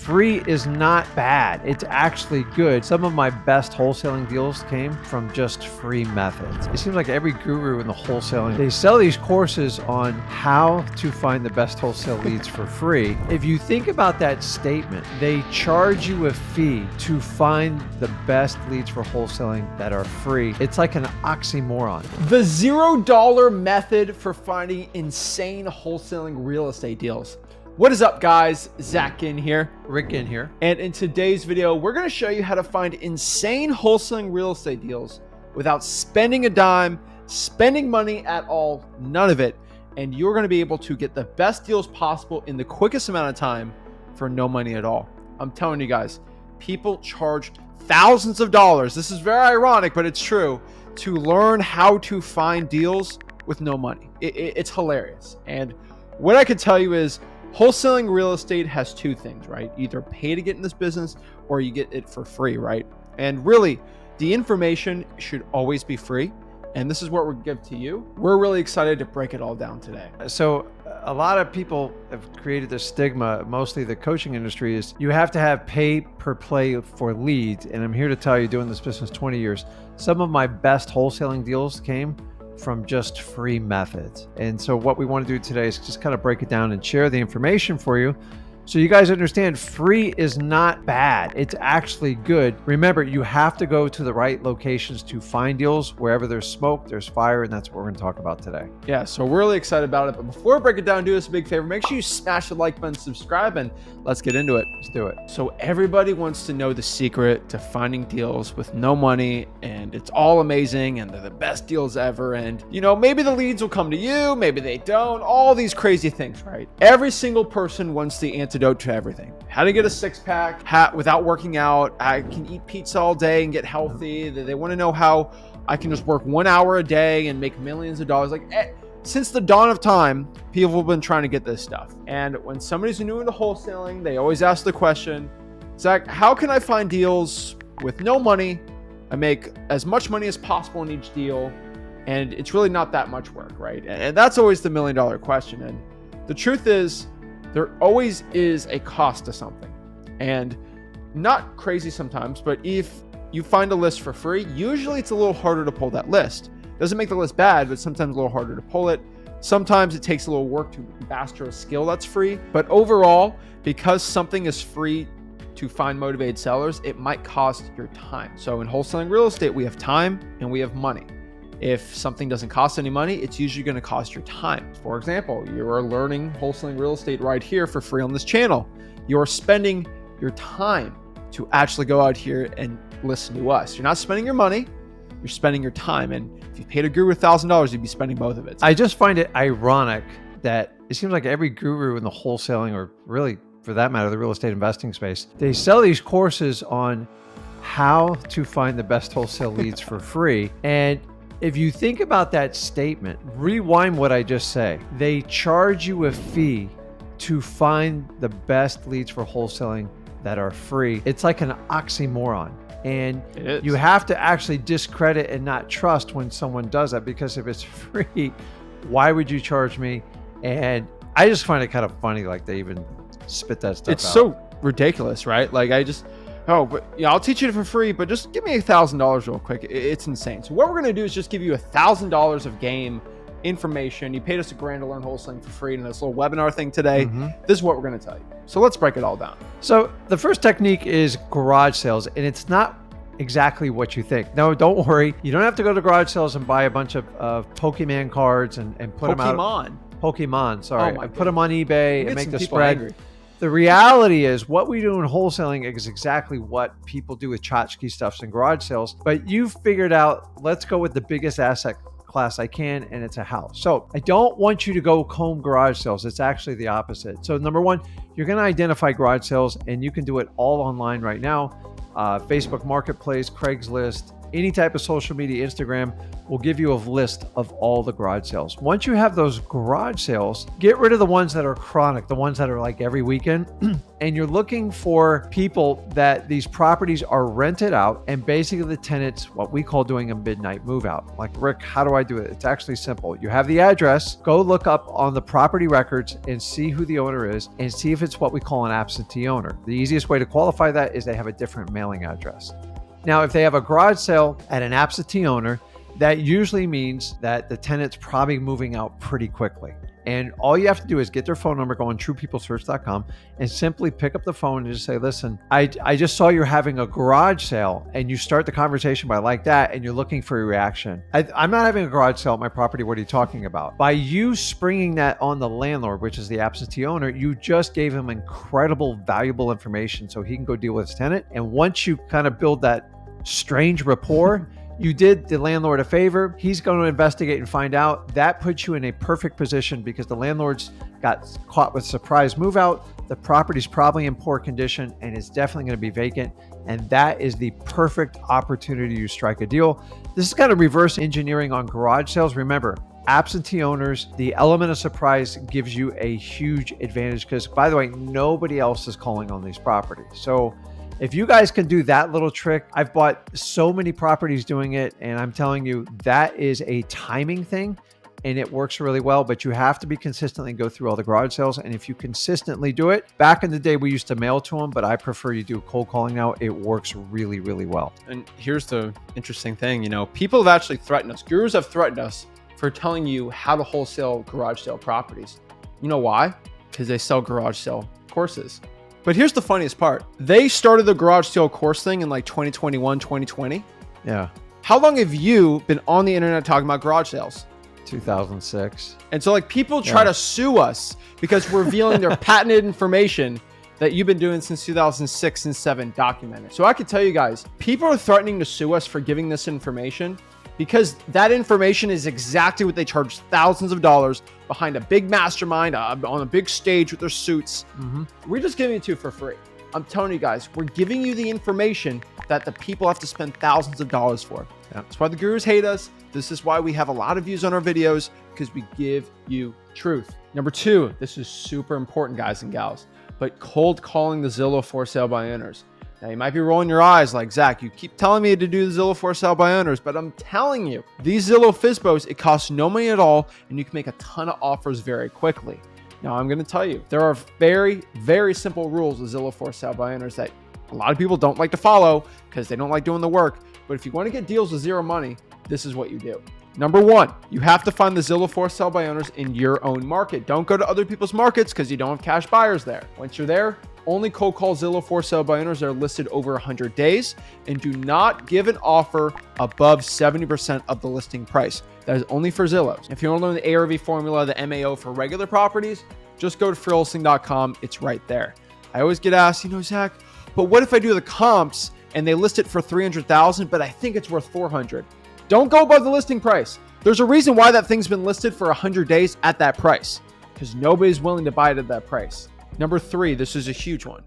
free is not bad. It's actually good. Some of my best wholesaling deals came from just free methods. It seems like every guru in the wholesaling, they sell these courses on how to find the best wholesale leads for free. If you think about that statement, they charge you a fee to find the best leads for wholesaling that are free. It's like an oxymoron. The $0 method for finding insane wholesaling real estate deals. What is up, guys? Zach in here. Rick in here. And in today's video, we're going to show you how to find insane wholesaling real estate deals without spending a dime, spending money at all, none of it. And you're going to be able to get the best deals possible in the quickest amount of time for no money at all. I'm telling you guys, people charge thousands of dollars. This is very ironic, but it's true, to learn how to find deals with no money. It's hilarious. And what I can tell you is wholesaling real estate has two things, right? Either pay to get in this business or you get it for free, right? And really, the information should always be free. And this is what we're going to give to you. We're really excited to break it all down today. So a lot of people have created this stigma, mostly the coaching industry, is you have to have pay per play for leads. And I'm here to tell you, doing this business 20 years, some of my best wholesaling deals came from just free methods. And so what we want to do today is just kind of break it down and share the information for you so you guys understand free is not bad. It's actually good. Remember, you have to go to the right locations to find deals. Wherever there's smoke, there's fire, and that's what we're going to talk about today. Yeah, so we're really excited about it. But before we break it down, do us a big favor. Make sure you smash the like button, subscribe, and let's get into it. Let's do it. So everybody wants to know the secret to finding deals with no money, and it's all amazing, and they're the best deals ever. And, you know, maybe the leads will come to you, maybe they don't. All these crazy things, right? Every single person wants the antidote to everything. How to get a six-pack without working out. I can eat pizza all day and get healthy. They want to know how I can just work 1 hour a day and make millions of dollars. Since the dawn of time, people have been trying to get this stuff. And when somebody's new into wholesaling, they always ask the question, Zach, how can I find deals with no money? I make as much money as possible in each deal, and it's really not that much work, right? And that's always the $1 million question. And the truth is, there always is a cost to something, and not crazy sometimes, but if you find a list for free, usually it's a little harder to pull that list. Doesn't make the list bad, but sometimes a little harder to pull it. Sometimes it takes a little work to master a skill that's free, but overall, because something is free to find motivated sellers, it might cost your time. So in wholesaling real estate, we have time and we have money. If something doesn't cost any money, it's usually going to cost your time. For example, you are learning wholesaling real estate right here for free on this channel. You're spending your time to actually go out here and listen to us. You're not spending your money, you're spending your time. And if you paid a guru $1,000, you'd be spending both of it. I just find it ironic that it seems like every guru in the wholesaling, or really for that matter, the real estate investing space, they sell these courses on how to find the best wholesale leads for free. And if you think about that statement, rewind what I just say. They charge you a fee to find the best leads for wholesaling that are free. It's like an oxymoron. And you have to actually discredit and not trust when someone does that, because if it's free, why would you charge me? And I just find it kind of funny, like they even spit that stuff out. It's so ridiculous, right? But yeah, I'll teach you for free, but just give me $1,000 real quick. It's insane. So what we're going to do is just give you $1,000 of game information. You paid us $1,000 to learn wholesaling for free in this little webinar thing today. This is what we're going to tell you. So let's break it all down. So the first technique is garage sales, and it's not exactly what you think. No, don't worry. You don't have to go to garage sales and buy a bunch of Pokemon cards and put them out. Pokemon, sorry. Oh, and put them on eBay and make the spread. Angry. The reality is what we do in wholesaling is exactly what people do with tchotchke stuffs and garage sales, but you've figured out, let's go with the biggest asset class I can, and it's a house. So I don't want you to go comb garage sales. It's actually the opposite. So number one, you're going to identify garage sales, and you can do it all online right now. Facebook Marketplace, Craigslist, any type of social media, Instagram will give you a list of all the garage sales. Once you have those garage sales, get rid of the ones that are chronic, the ones that are like every weekend. And you're looking for people that these properties are rented out, and basically the tenants, what we call doing a midnight move out. Like, Rick, how do I do it? It's actually simple. You have the address, go look up on the property records and see who the owner is and see if it's what we call an absentee owner. The easiest way to qualify that is they have a different mailing address. Now, if they have a garage sale at an absentee owner, that usually means that the tenant's probably moving out pretty quickly. And all you have to do is get their phone number, go on truepeoplesearch.com, and simply pick up the phone and just say, listen, I just saw you're having a garage sale, and you start the conversation by like that, and you're looking for a reaction. I'm not having a garage sale at my property. What are you talking about? By you springing that on the landlord, which is the absentee owner, you just gave him incredible, valuable information so he can go deal with his tenant. And once you kind of build that strange rapport, you did the landlord a favor. He's going to investigate and find out. That puts you in a perfect position because the landlord's got caught with surprise move out. The property's probably in poor condition and is definitely going to be vacant. And that is the perfect opportunity to strike a deal. This is kind of reverse engineering on garage sales. Remember, absentee owners, the element of surprise gives you a huge advantage because, by the way, nobody else is calling on these properties. So if you guys can do that little trick, I've bought so many properties doing it, and I'm telling you, that is a timing thing, and it works really well, but you have to be consistently go through all the garage sales. And if you consistently do it, back in the day, we used to mail to them, but I prefer you do cold calling now. It works really, really well. And here's the interesting thing, people have actually threatened us. Gurus have threatened us for telling you how to wholesale garage sale properties. You know why? Because they sell garage sale courses. But here's the funniest part. They started the garage sale course thing in like 2021, 2020. Yeah. How long have you been on the internet talking about garage sales? 2006. And so like people try to sue us because we're revealing their patented information that you've been doing since 2006 and 7 documented. So I could tell you guys, people are threatening to sue us for giving this information because that information is exactly what they charge thousands of dollars behind a big mastermind on a big stage with their suits. We're just giving it to you for free. I'm telling you guys, we're giving you the information that the people have to spend thousands of dollars for. That's why the gurus hate us. This is why we have a lot of views on our videos, because we give you truth. Number 2, this is super important, guys and gals, but cold calling the Zillow for sale by owners. Now, you might be rolling your eyes like, Zach, you keep telling me to do the Zillow for sale by owners, but I'm telling you, these Zillow FSBOs, it costs no money at all, and you can make a ton of offers very quickly. Now, I'm going to tell you, there are very, very simple rules with Zillow for sale by owners that a lot of people don't like to follow because they don't like doing the work. But if you want to get deals with zero money, this is what you do. Number 1, you have to find the Zillow for sale by owners in your own market. Don't go to other people's markets because you don't have cash buyers there. Once you're there, only cold call Zillow for sale by owners that are listed over 100 days, and do not give an offer above 70% of the listing price. That is only for Zillows. If you want to learn the ARV formula, the MAO for regular properties, just go to freewholesaling.com. It's right there. I always get asked, Zach, but what if I do the comps and they list it for 300,000, but I think it's worth 400? Don't go above the listing price. There's a reason why that thing's been listed for 100 days at that price, because nobody's willing to buy it at that price. Number 3, this is a huge one.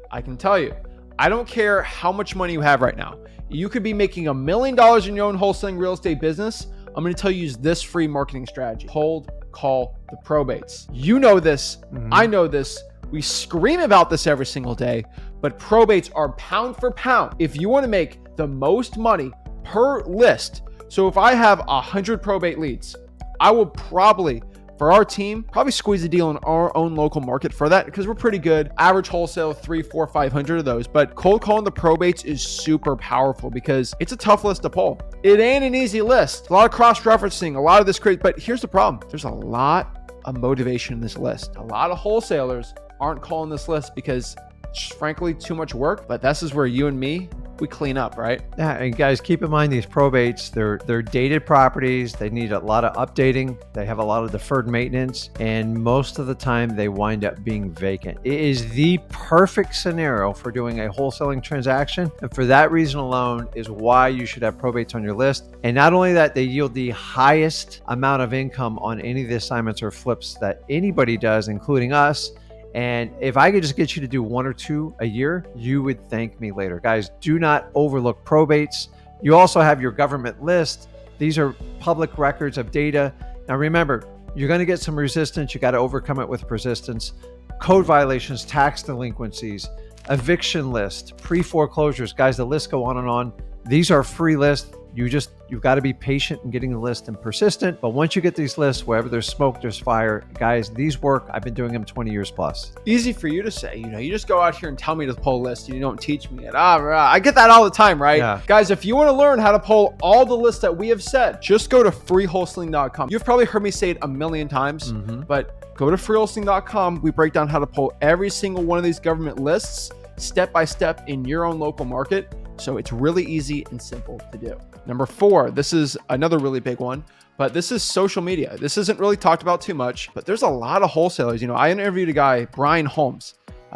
I can tell you, I don't care how much money you have right now. You could be making $1 million in your own wholesaling real estate business. I'm going to tell you use this free marketing strategy. Cold call the probates. You know this. I know this. We scream about this every single day, but probates are pound for pound. If you want to make the most money per list, so if I have 100 probate leads, I will probably, for our team, probably squeeze a deal in our own local market for that because we're pretty good. Average wholesale, 3, 4, 500 of those. But cold calling the probates is super powerful because it's a tough list to pull. It ain't an easy list. A lot of cross-referencing, a lot of this crazy. But here's the problem. There's a lot of motivation in this list. A lot of wholesalers aren't calling this list because it's frankly too much work. But this is where you and me, we clean up, right? Yeah, and guys, keep in mind these probates, they're dated properties. They need a lot of updating. They have a lot of deferred maintenance, and most of the time they wind up being vacant. It is the perfect scenario for doing a wholesaling transaction, and for that reason alone is why you should have probates on your list. And not only that, they yield the highest amount of income on any of the assignments or flips that anybody does, including us. And if I could just get you to do 1 or 2 a year, you would thank me later. Guys, do not overlook probates. You also have your government list. These are public records of data. Now remember, you're going to get some resistance. You got to overcome it with persistence. Code violations, tax delinquencies, eviction list, pre-foreclosures. Guys, the lists go on and on. These are free lists. You've got to be patient in getting the list and persistent. But once you get these lists, wherever there's smoke, there's fire. Guys, these work. I've been doing them 20 years plus. Easy for you to say, you just go out here and tell me to pull lists and you don't teach me it. I get that all the time, right? Yeah. Guys, if you want to learn how to pull all the lists that we have said, just go to freewholesaling.com. You've probably heard me say it a million times, but go to freewholesaling.com. We break down how to pull every single one of these government lists step by step in your own local market. So it's really easy and simple to do. Number 4, this is another really big one, but this is social media. This isn't really talked about too much, but there's a lot of wholesalers. I interviewed a guy, Brian Holmes.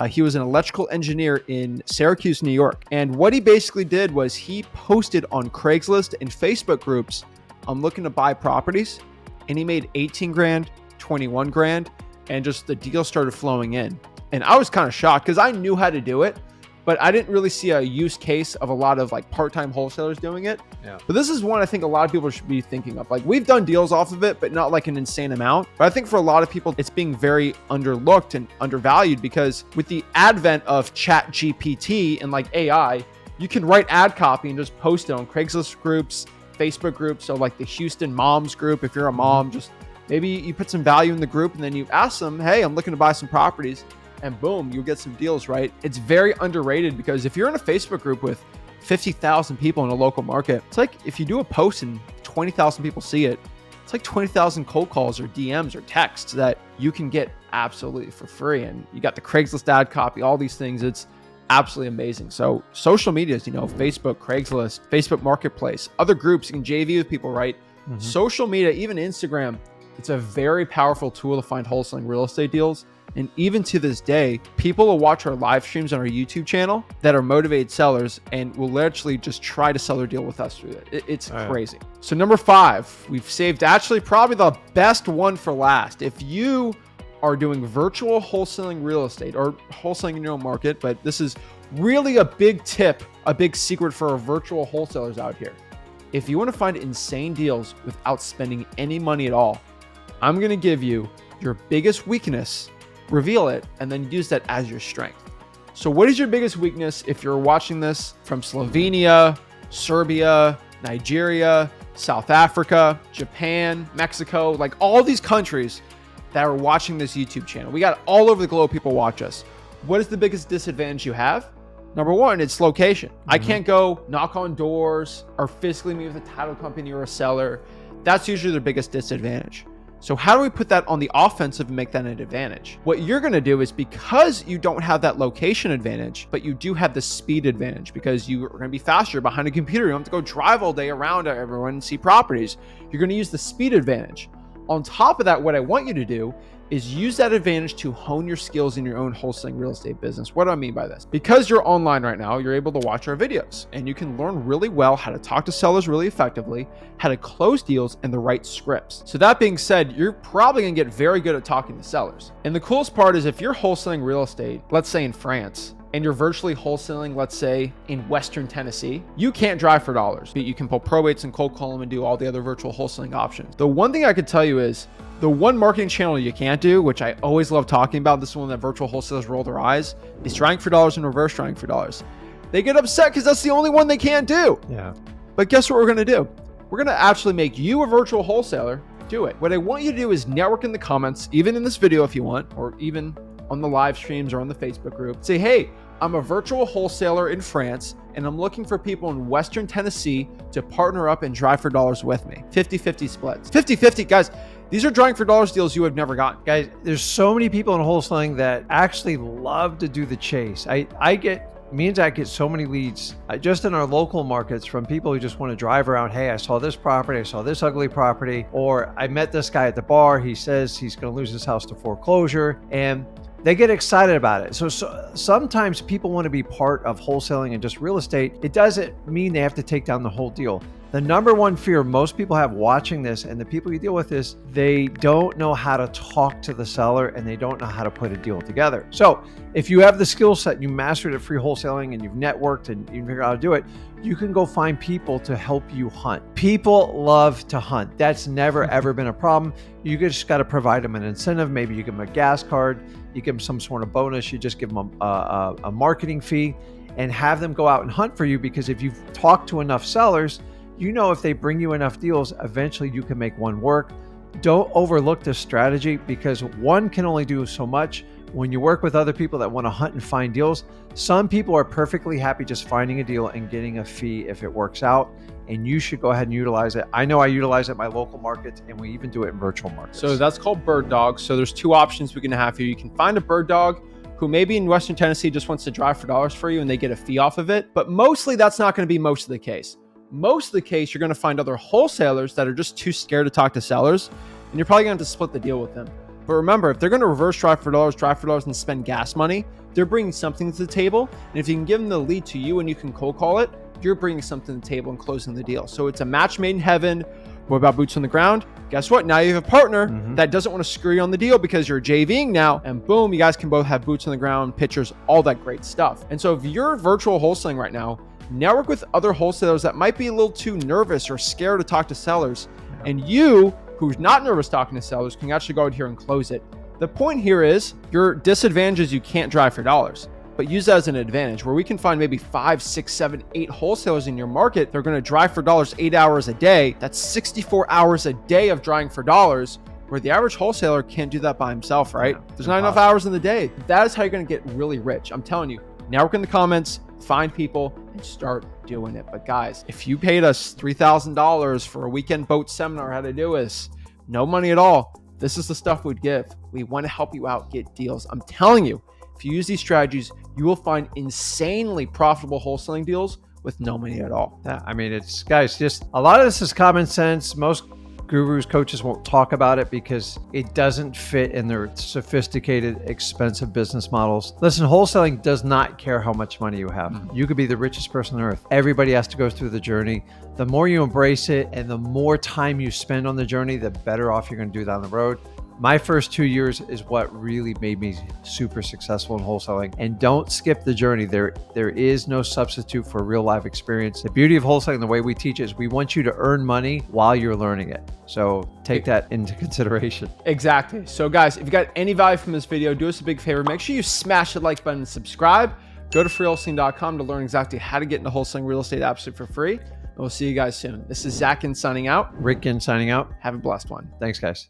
He was an electrical engineer in Syracuse, New York. And what he basically did was he posted on Craigslist and Facebook groups, I'm looking to buy properties. And he made 18 grand, 21 grand, and just the deal started flowing in. And I was kind of shocked because I knew how to do it, but I didn't really see a use case of a lot of like part-time wholesalers doing it. Yeah. But this is one I think a lot of people should be thinking of. Like, we've done deals off of it, but not like an insane amount. But I think for a lot of people, it's being very underlooked and undervalued because with the advent of Chat GPT and like AI, you can write ad copy and just post it on Craigslist groups, Facebook groups. So like the Houston Moms group, if you're a mom, just maybe you put some value in the group and then you ask them, hey, I'm looking to buy some properties. And boom, you'll get some deals, right? It's very underrated because if you're in a Facebook group with 50,000 people in a local market, it's like if you do a post and 20,000 people see it, it's like 20,000 cold calls or DMs or texts that you can get absolutely for free. And you got the Craigslist ad copy, all these things. It's absolutely amazing. So social media is, Facebook, Craigslist, Facebook Marketplace, other groups, you can JV with people, right? Social media, even Instagram, it's a very powerful tool to find wholesaling real estate deals. And even to this day, people will watch our live streams on our YouTube channel that are motivated sellers and will literally just try to sell their deal with us through it. It's crazy. So number 5, we've saved actually probably the best one for last. If you are doing virtual wholesaling real estate or wholesaling in your own market, but this is really a big tip, a big secret for our virtual wholesalers out here. If you want to find insane deals without spending any money at all, I'm going to give you your biggest weakness, reveal it, and then use that as your strength. So what is your biggest weakness if you're watching this from Slovenia, Serbia, Nigeria, South Africa, Japan, Mexico, like all these countries that are watching this YouTube channel? We got all over the globe people watch us. What is the biggest disadvantage you have? Number 1, it's location. I can't go knock on doors or physically meet with a title company or a seller. That's usually their biggest disadvantage. So how do we put that on the offensive and make that an advantage? What you're going to do is, because you don't have that location advantage, but you do have the speed advantage because you are going to be faster behind a computer. You don't have to go drive all day around everyone and see properties. You're going to use the speed advantage. On top of that, what I want you to do is use that advantage to hone your skills in your own wholesaling real estate business. What do I mean by this? Because you're online right now, you're able to watch our videos and you can learn really well how to talk to sellers really effectively, how to close deals, and the right scripts. So that being said, you're probably gonna get very good at talking to sellers. And the coolest part is if you're wholesaling real estate, let's say in France, and you're virtually wholesaling, let's say in Western Tennessee, you can't drive for dollars, but you can pull probates and cold call them and do all the other virtual wholesaling options. The one thing I could tell you is the one marketing channel you can't do, which I always love talking about, this is one that virtual wholesalers roll their eyes, is trying for dollars and reverse trying for dollars. They get upset because that's the only one they can't do. Yeah. But guess what we're gonna do? We're gonna actually make you a virtual wholesaler do it. What I want you to do is network in the comments, even in this video if you want, or even on the live streams or on the Facebook group. Say, hey, I'm a virtual wholesaler in France, and I'm looking for people in Western Tennessee to partner up and drive for dollars with me. 50-50 splits. 50-50, guys. These are drawing for dollars deals you have never gotten. Guys, there's so many people in wholesaling that actually love to do the chase. Me and Zach get so many leads just in our local markets from people who just want to drive around. Hey, I saw this property. I saw this ugly property. Or I met this guy at the bar. He says he's going to lose his house to foreclosure. And they get excited about it. So sometimes people want to be part of wholesaling and just real estate. It doesn't mean they have to take down the whole deal. The number one fear most people have watching this and the people you deal with is they don't know how to talk to the seller and they don't know how to put a deal together. So if you have the skill set, you mastered at free wholesaling and you've networked and you figure out how to do it, you can go find people to help you hunt. People love to hunt. That's never, ever been a problem. You just got to provide them an incentive. Maybe you give them a gas card, you give them some sort of bonus, you just give them a marketing fee and have them go out and hunt for you, because if you've talked to enough sellers, you know if they bring you enough deals, eventually you can make one work. Don't overlook this strategy because one can only do so much. When you work with other people that want to hunt and find deals, some people are perfectly happy just finding a deal and getting a fee if it works out. And you should go ahead and utilize it. I know I utilize it in my local markets, and we even do it in virtual markets. So that's called bird dog. So there's two options we can have here. You can find a bird dog who maybe in Western Tennessee just wants to drive for dollars for you and they get a fee off of it. But mostly that's not going to be most of the case. Most of the case, you're going to find other wholesalers that are just too scared to talk to sellers, and you're probably going to have to split the deal with them. But remember, if they're going to reverse drive for dollars, and spend gas money, they're bringing something to the table. And if you can give them the lead to you and you can cold call it, you're bringing something to the table and closing the deal. So it's a match made in heaven. What about boots on the ground? Guess what? Now you have a partner that doesn't want to screw you on the deal because you're JVing now, and boom, you guys can both have boots on the ground, pictures, all that great stuff. And so if you're virtual wholesaling right now, network with other wholesalers that might be a little too nervous or scared to talk to sellers. And you, who's not nervous talking to sellers, can actually go out here and close it. The point here is your disadvantage is you can't drive for dollars, but use that as an advantage where we can find maybe 5, 6, 7, 8 wholesalers in your market. They're going to drive for dollars 8 hours a day. That's 64 hours a day of driving for dollars, where the average wholesaler can't do that by himself, right? There's not enough hours in the day. That is how you're going to get really rich. I'm telling you, network in the comments, find people and start doing it. But guys, if you paid us $3,000 for a weekend boat seminar how to do this, no money at all, this is the stuff we'd give. We want to help you out, get deals. I'm telling you, if you use these strategies, you will find insanely profitable wholesaling deals with no money at all. Yeah, I mean, it's guys, just a lot of this is common sense. Most gurus, coaches won't talk about it because it doesn't fit in their sophisticated, expensive business models. Listen, wholesaling does not care how much money you have. You could be the richest person on earth. Everybody has to go through the journey. The more you embrace it and the more time you spend on the journey, the better off you're going to do down the road. My first 2 years is what really made me super successful in wholesaling. And don't skip the journey. There is no substitute for real life experience. The beauty of wholesaling, the way we teach it, is we want you to earn money while you're learning it. So take that into consideration. Exactly. So guys, if you got any value from this video, do us a big favor. Make sure you smash the like button and subscribe. Go to freewholesaling.com to learn exactly how to get into wholesaling real estate absolutely for free. And we'll see you guys soon. This is Zach signing out. Rick signing out. Have a blessed one. Thanks, guys.